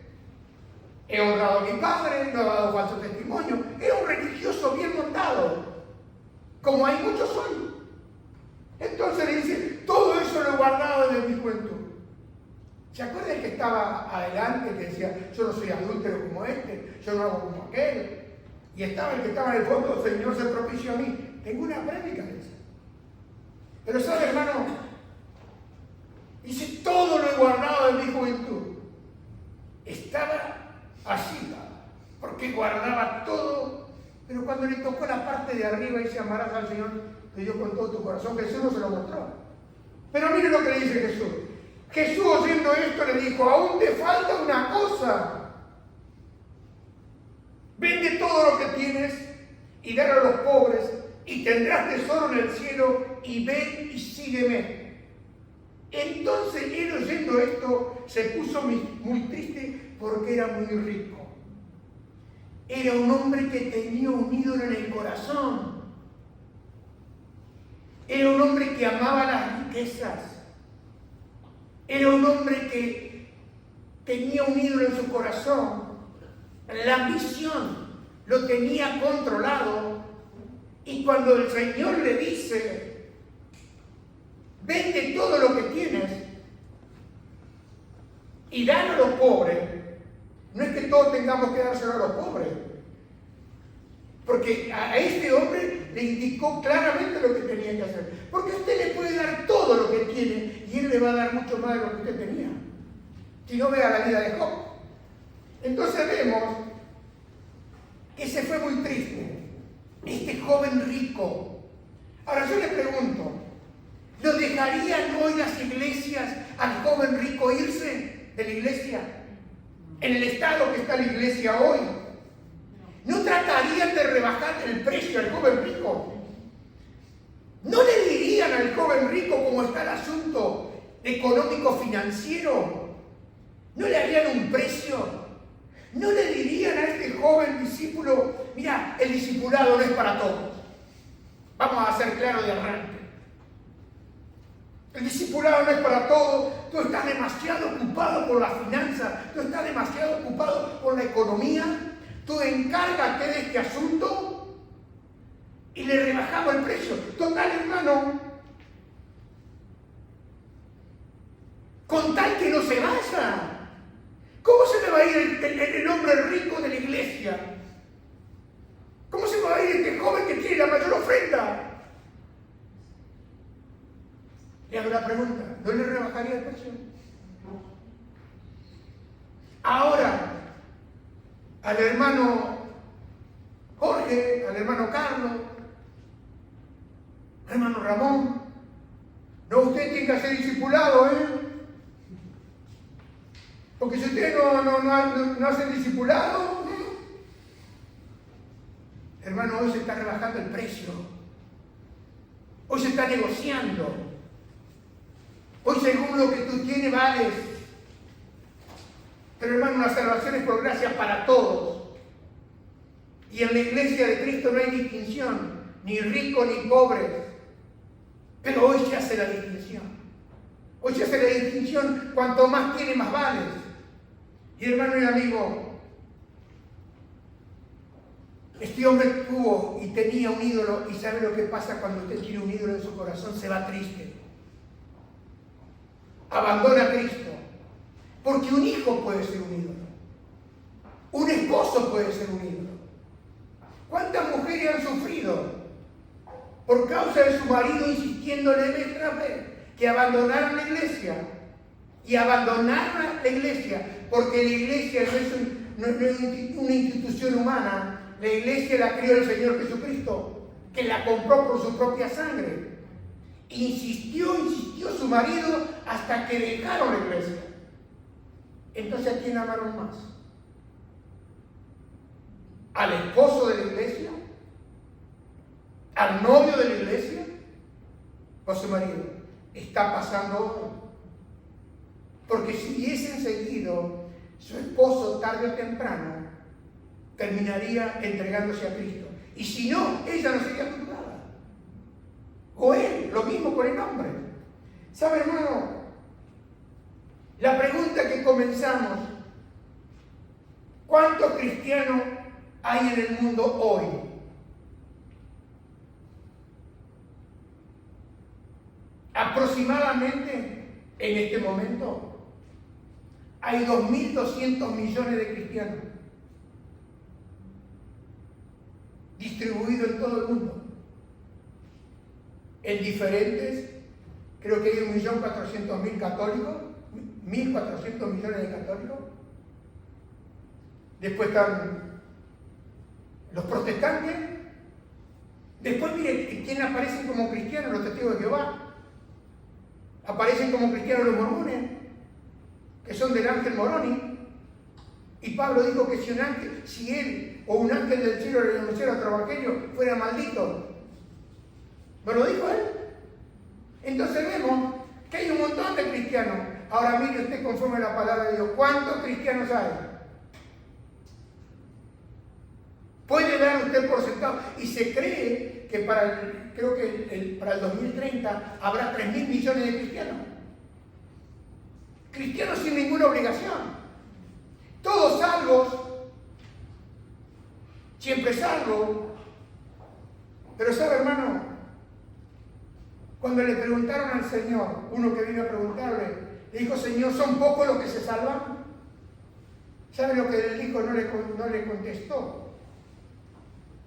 he honrado a mi padre, no he dado falso testimonio. Era un religioso bien montado, como hay muchos hoy. Entonces le dice: todo eso lo he guardado desde mi juventud. ¿Se acuerdan que estaba adelante, que decía: yo no soy adúltero como este, yo no hago como aquel? Y estaba el que estaba en el fondo: Señor, se propició a mí. Tengo una prédica de esa. Pero ¿sabe, hermano? Dice: todo lo he guardado de mi juventud. Estaba así, porque guardaba todo. Pero cuando le tocó la parte de arriba, dice: amarás al Señor de Dios con todo tu corazón, que Jesús no se lo mostró. Pero mire lo que le dice Jesús. Jesús, oyendo esto, le dijo: aún te falta una cosa. Vende todo lo que tienes y dale a los pobres, y tendrás tesoro en el cielo, y ven y sígueme. Entonces él, oyendo esto, se puso muy triste, porque era muy rico. Era un hombre que tenía un ídolo en el corazón. Era un hombre que amaba las riquezas. Era un hombre que tenía un ídolo en su corazón. La ambición lo tenía controlado. Y cuando el Señor le dice: vende todo lo que tienes y dale a los pobres, no es que todos tengamos que dárselo a los pobres. Porque a este hombre le indicó claramente lo que tenía que hacer. Porque usted le puede dar todo lo que tiene y él le va a dar mucho más de lo que usted tenía. Si no, vea la vida de Job. Entonces vemos que se fue muy triste este joven rico. Ahora yo le pregunto: ¿lo dejarían hoy las iglesias al joven rico irse de la iglesia? En el estado que está la iglesia hoy, ¿no tratarían de rebajar el precio al joven rico? ¿No le dirían al joven rico cómo está el asunto económico-financiero? ¿No le harían un precio? ¿No le dirían a este joven discípulo: mira, el discipulado no es para todos? Vamos a ser claros de arranque. El discipulado no es para todos. Tú estás demasiado ocupado por la finanza, tú estás demasiado ocupado por la economía. Tú encárgate de este asunto y le rebajamos el precio. Total, hermano, con tal que no se vaya. ¿Cómo se me va a ir el hombre rico de la iglesia? ¿Cómo se me va a ir este joven que tiene la mayor ofrenda? Le hago la pregunta: ¿no le rebajaría el precio? Ahora, al hermano Jorge, al hermano Carlos, al hermano Ramón: no, usted tiene que ser discipulado, porque si usted no hace discipulado, hermano, hoy se está rebajando el precio. Hoy se está negociando. Hoy, según lo que tú tienes, vales. Pero, hermano, la salvación es por gracia para todos. Y en la iglesia de Cristo no hay distinción, ni rico ni pobre. Pero hoy se hace la distinción. Hoy se hace la distinción: cuanto más tiene, más vales. Y, hermano y amigo, este hombre tuvo y tenía un ídolo, y sabe lo que pasa cuando usted tiene un ídolo en su corazón: se va triste. Abandona a Cristo. Porque un hijo puede ser un ídolo. Un esposo puede ser un ídolo. ¿Cuántas mujeres han sufrido por causa de su marido insistiéndole vez tras vez que abandonaron la iglesia? Y abandonaron la iglesia, porque la iglesia no es una institución humana. La iglesia la crió el Señor Jesucristo, que la compró por su propia sangre. Insistió su marido hasta que dejaron la iglesia. Entonces, ¿a quién amaron más? ¿Al esposo de la iglesia? al novio de la iglesia o a su marido. Está pasando hoy. Porque si hubiesen seguido, su esposo tarde o temprano terminaría entregándose a Cristo. Y si no, ella no sería juzgada. O él, lo mismo con el hombre. ¿Sabe, hermano? La pregunta que comenzamos: ¿cuántos cristianos hay en el mundo hoy? Aproximadamente, en este momento, hay 2.200 millones de cristianos distribuidos en todo el mundo, en diferentes, creo que hay 1.400.000 católicos, 1.400 millones de católicos. Después están los protestantes. Después mire quién aparecen como cristianos: los testigos de Jehová. Aparecen como cristianos los mormones, que son del ángel Moroni. Y Pablo dijo que si él o un ángel del cielo le anunciara otro evangelio, fuera maldito. ¿No lo dijo él? Entonces vemos que hay un montón de cristianos. Ahora mire usted, conforme a la palabra de Dios, ¿cuántos cristianos hay? Puede dar usted por sentado. Y se cree que para el 2030 habrá 3.000 millones de cristianos. Cristianos sin ninguna obligación. Todos salvos, siempre salvos. Pero sabe, hermano, cuando le preguntaron al Señor, uno que vino a preguntarle, le dijo: Señor, ¿son pocos los que se salvan? ¿Sabe lo que él dijo? No le contestó.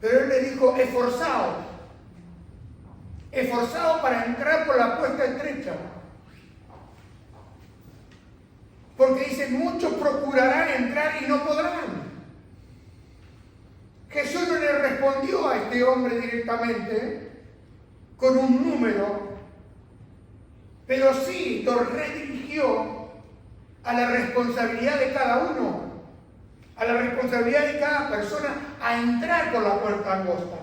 Pero él le dijo: esforzaos para entrar por la puerta estrecha. Porque dice: muchos procurarán entrar y no podrán. Jesús no le respondió a este hombre directamente con un número, pero sí lo redirigió a la responsabilidad de cada uno, a la responsabilidad de cada persona a entrar por la puerta angosta.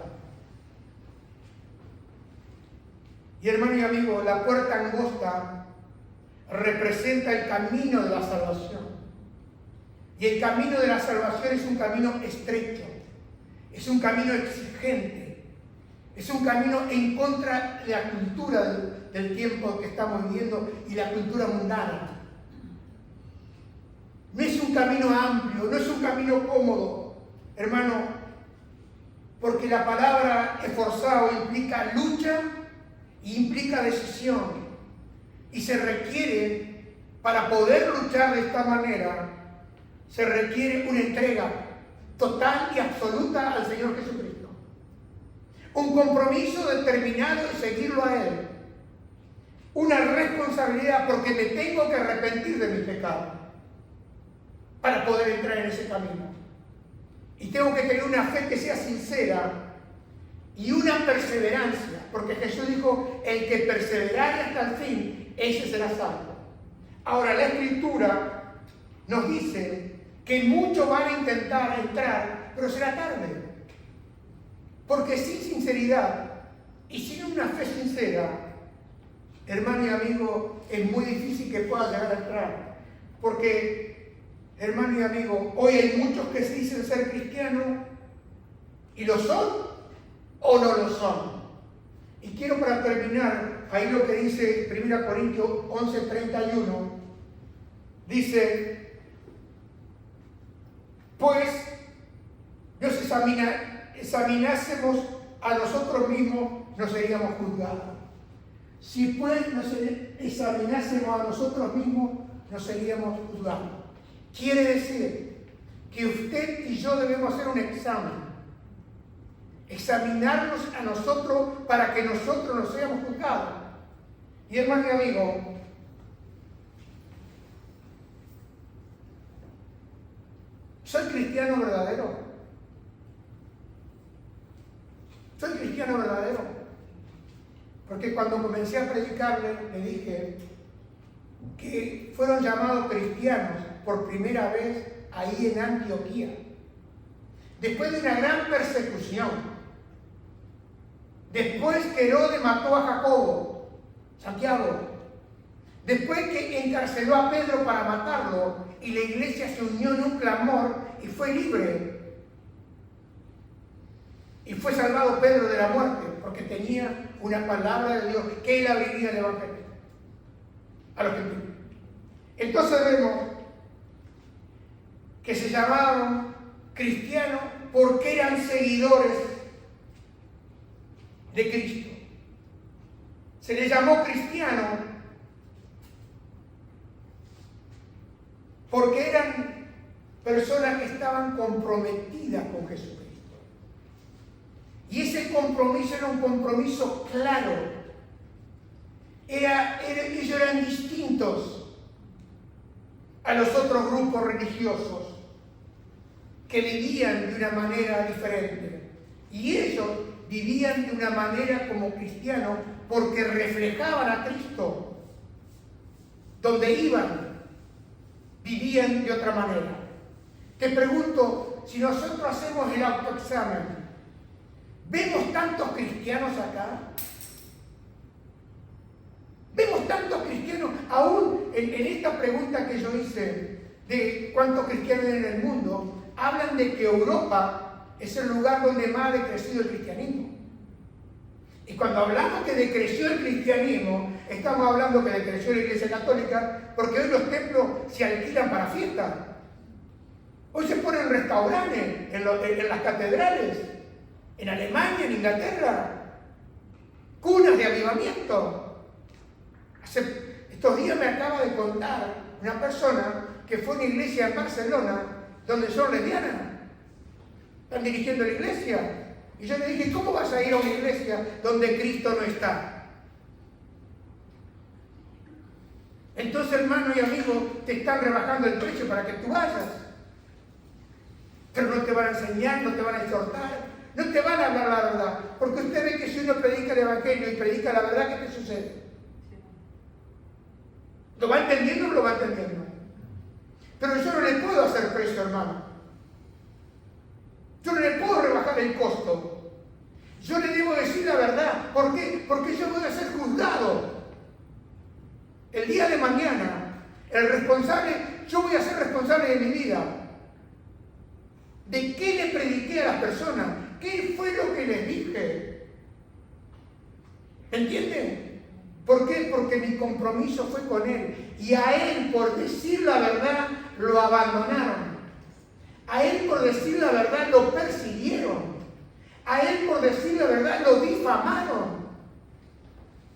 Y hermano y amigo, la puerta angosta representa el camino de la salvación. Y el camino de la salvación es un camino estrecho, es un camino exigente, es un camino en contra de la cultura del tiempo que estamos viviendo y la cultura mundana. No es un camino amplio, no es un camino cómodo, hermano, porque la palabra esforzado implica lucha y implica decisión. Y se requiere, para poder luchar de esta manera, se requiere una entrega total y absoluta al Señor Jesucristo. Un compromiso determinado de seguirlo a Él. Una responsabilidad, porque me tengo que arrepentir de mi pecado para poder entrar en ese camino. Y tengo que tener una fe que sea sincera y una perseverancia, porque Jesús dijo: el que perseverare hasta el fin, ese será salvo. Ahora, la Escritura nos dice que muchos van a intentar entrar, pero será tarde. Porque sin sinceridad y sin una fe sincera, hermano y amigo, es muy difícil que pueda llegar a entrar. Porque, hermano y amigo, hoy hay muchos que se dicen ser cristianos y lo son o no lo son. Y quiero, para terminar, ahí lo que dice 1 Corintios 11:31, dice: pues nos examinásemos a nosotros mismos, no seríamos juzgados. Si pues nos examinásemos a nosotros mismos, no seríamos juzgados. Quiere decir que usted y yo debemos hacer un examen. Examinarnos a nosotros para que nosotros no seamos juzgados. Y hermano y amigo, ¿soy cristiano verdadero? ¿Soy cristiano verdadero? Porque cuando comencé a predicarle, le dije que fueron llamados cristianos por primera vez ahí en Antioquía, después de una gran persecución. Después que Herodes mató a Jacobo, Santiago. Después que encarceló a Pedro para matarlo y la iglesia se unió en un clamor y fue libre. Y fue salvado Pedro de la muerte porque tenía una palabra de Dios que él abriría el evangelio a los gentiles. Entonces vemos que se llamaban cristianos porque eran seguidores de Cristo. Se les llamó cristiano porque eran personas que estaban comprometidas con Jesucristo. Y ese compromiso era un compromiso claro. Ellos eran distintos a los otros grupos religiosos que vivían de una manera diferente. Y ellos vivían de una manera como cristianos porque reflejaban a Cristo. Donde iban, vivían de otra manera. Te pregunto, si nosotros hacemos el autoexamen, ¿vemos tantos cristianos acá? ¿Vemos tantos cristianos? Aún en esta pregunta que yo hice de cuántos cristianos hay en el mundo, hablan de que Europa es el lugar donde más ha decrecido el cristianismo. Y cuando hablamos que decreció el cristianismo, estamos hablando que decreció la Iglesia Católica, porque hoy los templos se alquilan para fiestas. Hoy se ponen restaurantes en las catedrales, en Alemania, en Inglaterra, cunas de avivamiento. Estos días me acaba de contar una persona que fue a una iglesia en Barcelona donde son lesbianas. Están dirigiendo la iglesia. Y yo le dije, ¿cómo vas a ir a una iglesia donde Cristo no está? Entonces, hermano y amigo, te están rebajando el precio para que tú vayas. Pero no te van a enseñar, no te van a exhortar, no te van a hablar la verdad. Porque usted ve que si uno predica el evangelio y predica la verdad, ¿qué te sucede? ¿Lo va entendiendo o no lo va entendiendo? Pero yo no le puedo hacer precio, hermano. Yo no le puedo rebajar el costo. Yo le debo decir la verdad. ¿Por qué? Porque yo voy a ser juzgado. El día de mañana, yo voy a ser responsable de mi vida. ¿De qué le prediqué a las personas? ¿Qué fue lo que les dije? ¿Entienden? ¿Por qué? Porque mi compromiso fue con Él. Y a Él, por decir la verdad, lo abandonaron. A Él, por decir la verdad, lo persiguieron. A Él, por decir la verdad, lo difamaron.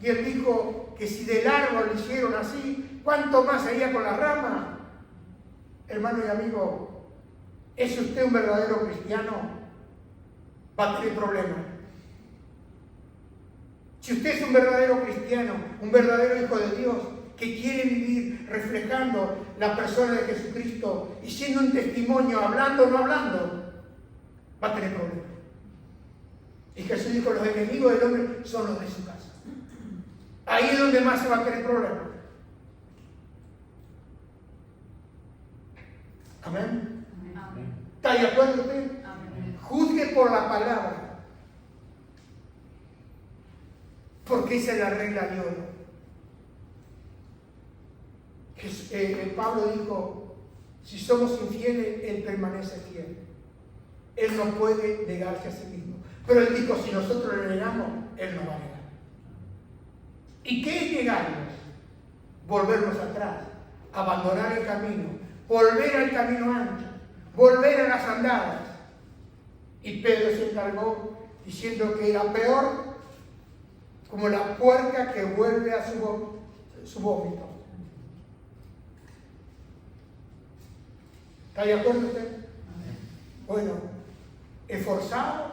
Y Él dijo que si del árbol lo hicieron así, ¿cuánto más haría con la rama? Hermano y amigo, ¿es usted un verdadero cristiano? Va a tener problemas. Si usted es un verdadero cristiano, un verdadero hijo de Dios, que quiere vivir reflejando la persona de Jesucristo y siendo un testimonio, hablando o no hablando, va a tener problemas. Y Jesús dijo, los enemigos del hombre son los de su casa. Ahí es donde más se va a tener problemas. Amén. ¿Está de acuerdo usted? Amén. Juzgue por la palabra. Porque esa es la regla de oro. Pablo dijo, si somos infieles, Él permanece fiel. Él no puede negarse a sí mismo. Pero Él dijo, si nosotros le negamos, Él nos va a negar. ¿Y qué es negarnos? Volvernos atrás, abandonar el camino, volver al camino ancho, volver a las andadas. Y Pedro se encargó diciendo que era peor como la puerca que vuelve a su vómito. ¿Está de acuerdo usted? Bueno, esforzados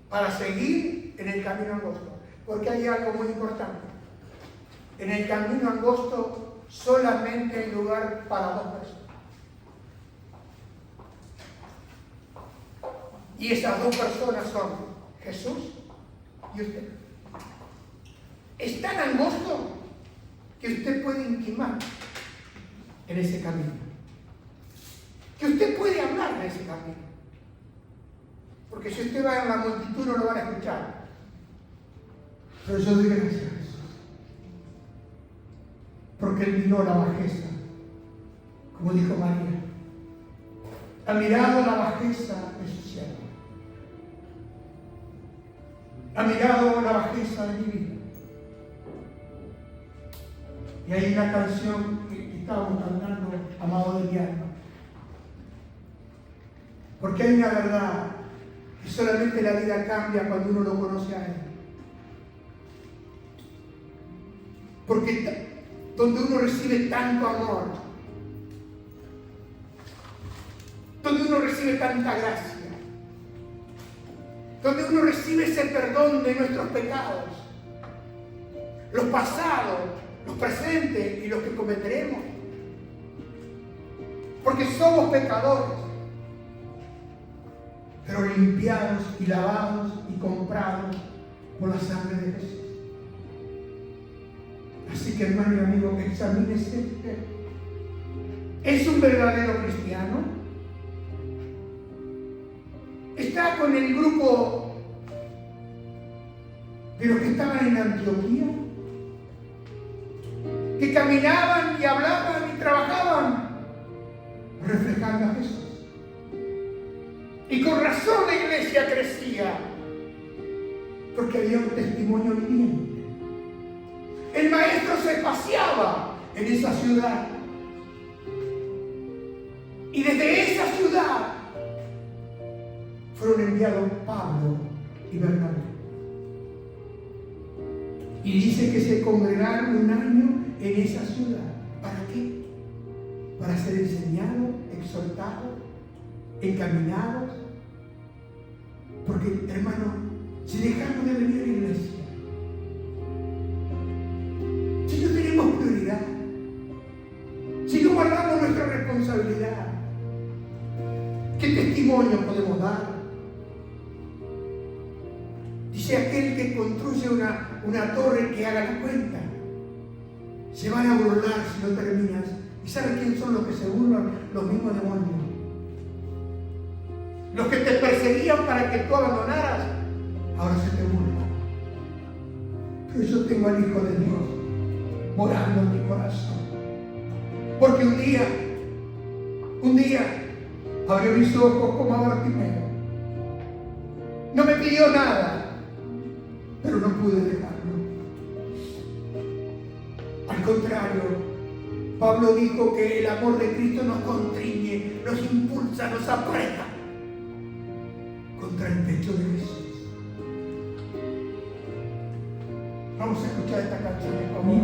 para seguir en el camino angosto. Porque hay algo muy importante. En el camino angosto solamente hay lugar para dos personas. Y esas dos personas son Jesús y usted. Es tan angosto que usted puede intimar en ese camino. Que usted puede hablar de ese camino. Porque si usted va en la multitud no lo van a escuchar. Pero yo doy gracias a Jesús, porque Él miró la bajeza, como dijo María, ha mirado la bajeza de su siervo, ha mirado la bajeza de mi vida. Y hay una canción que estábamos cantando, Amado de mi alma, porque hay una verdad que solamente la vida cambia cuando uno lo conoce a Él. Porque donde uno recibe tanto amor, donde uno recibe tanta gracia, donde uno recibe ese perdón de nuestros pecados, los pasados, los presentes y los que cometeremos, porque somos pecadores, pero limpiados y lavados y comprados por la sangre de Jesús. Así que, hermano y amigo, examínese usted. ¿Es un verdadero cristiano? ¿Está con el grupo de los que estaban en Antioquía? Que caminaban y hablaban y trabajaban reflejando a Jesús. Y con razón la iglesia crecía, porque había un testimonio viviente. El maestro se paseaba en esa ciudad. Y desde esa ciudad fueron enviados Pablo y Bernabé. Y dice que se congregaron un año en esa ciudad. ¿Para qué? Para ser enseñados, exhortados, encaminados. Porque, hermano, si dejamos de venir a la iglesia, si no tenemos prioridad, si no guardamos nuestra responsabilidad, ¿qué testimonio podemos dar? Dice aquel que construye una torre que haga la cuenta. Se van a burlar si no terminas. ¿Y saben quién son los que se burlan? Los mismos demonios. Los que te perseguían para que tú abandonaras, ahora se te burlan. Pero yo tengo al Hijo de Dios morando en mi corazón. Porque un día abrió mis ojos como a Bartimeo. No me pidió nada, pero no pude dejarlo. Al contrario, Pablo dijo que el amor de Cristo nos constriñe, nos impulsa, nos aprieta contra el pecho de Jesús. Vamos a escuchar esta canción de favor.